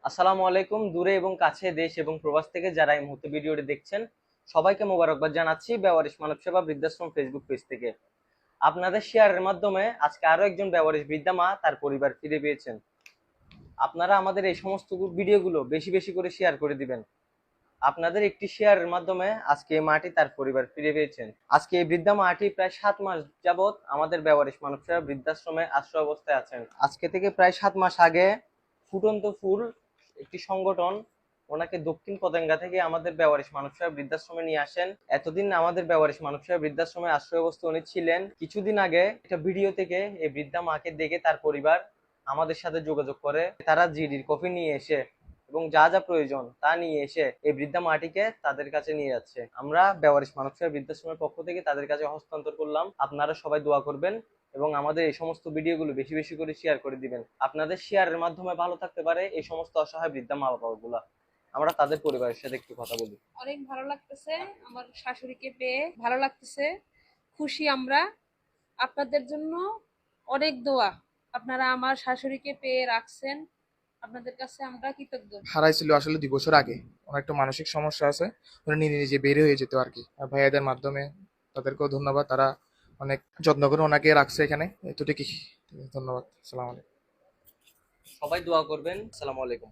আসসালামু আলাইকুম। দূরে এবং কাছে, দেশ এবং প্রবাস থেকে যারা এই মুহূর্তে ভিডিওটি দেখছেন, সবাইকে মোবারকবাদ জানাচ্ছি বেওয়ারিশ মানব সেবা বৃদ্ধাশ্রম ফেসবুক পেজ থেকে। আপনাদের শেয়ারের মাধ্যমে আজকে আরো একজন বেওয়ারিশ বৃদ্ধা মা তার পরিবার ফিরে পেয়েছেন। আপনারা আমাদের এই সমস্ত ভিডিওগুলো বেশি বেশি করে শেয়ার করে দিবেন। আপনাদের একটি শেয়ারের মাধ্যমে আজকে এই মাটি তার পরিবার ফিরে পেয়েছেন। আজকে এই বৃদ্ধা মাটি প্রায় 7 মাস যাবত আমাদের বেওয়ারিশ মানব সেবা বৃদ্ধাশ্রমে আশ্রয় অবস্থায় আছেন। আজকে থেকে প্রায় 7 মাস আগে ফুটন্ত ফুল একটি সংগঠন ওনাকে দক্ষিণ পতেঙ্গা থেকে আমাদের বেওয়ারিশ মানব সেবা বৃদ্ধাশ্রমে নিয়ে আসেন। এতদিন আমাদের বেওয়ারিশ মানব সেবা বৃদ্ধাশ্রমে আশ্রয় অবস্থায় উনি ছিলেন। কিছুদিন আগে একটা ভিডিও থেকে এই বৃদ্ধা মাকে দেখে তার পরিবার আমাদের সাথে যোগাযোগ করে। তারা জিডির কপি নিয়ে এসে এবং যা যা প্রয়োজন তা নিয়ে এসে এই বৃদ্ধা মাটিকে তাদের কাছে নিয়ে যাচ্ছে। আমরা বেওয়ারিশ মানব সেবা বৃদ্ধাশ্রমের পক্ষ থেকে তাদের কাছে হস্তান্তর করলাম। আপনারা সবাই দোয়া করবেন এবং আমাদের এই সমস্ত ভিডিওগুলো বেশি বেশি করে শেয়ার করে দিবেন। আপনাদের শেয়ারের মাধ্যমে ভালো থাকতে পারে এই সমস্ত অসহায় বৃদ্ধা মা বাবা গুলা। আমরা তাদের পরিবারের সাথে একটু কথা বলি। অনেক ভালো লাগতেছে, আমার শাশুড়িকে পেয়ে ভালো লাগতেছে, খুশি আমরা। আপনাদের জন্য অনেক দোয়া, আপনারা আমার শাশুড়িকে পেয়ে রাখছেন, আপনাদের কাছে আমরা কৃতজ্ঞ। হারাইছিল আসলে 2 বছর আগে। ওনার একটু মানসিক সমস্যা আছে, উনি নিজে নিজে বের হয়ে যেত আর কি। আর ভাইয়াদের মাধ্যমে তাদেরকেও ধন্যবাদ, তারা অনেক যত্ন করে ওনাকে রাখছে এখানে, এতটুকুই। ধন্যবাদ। সালাম আলাইকুম। সবাই দোয়া করবেন। আসসালামু আলাইকুম।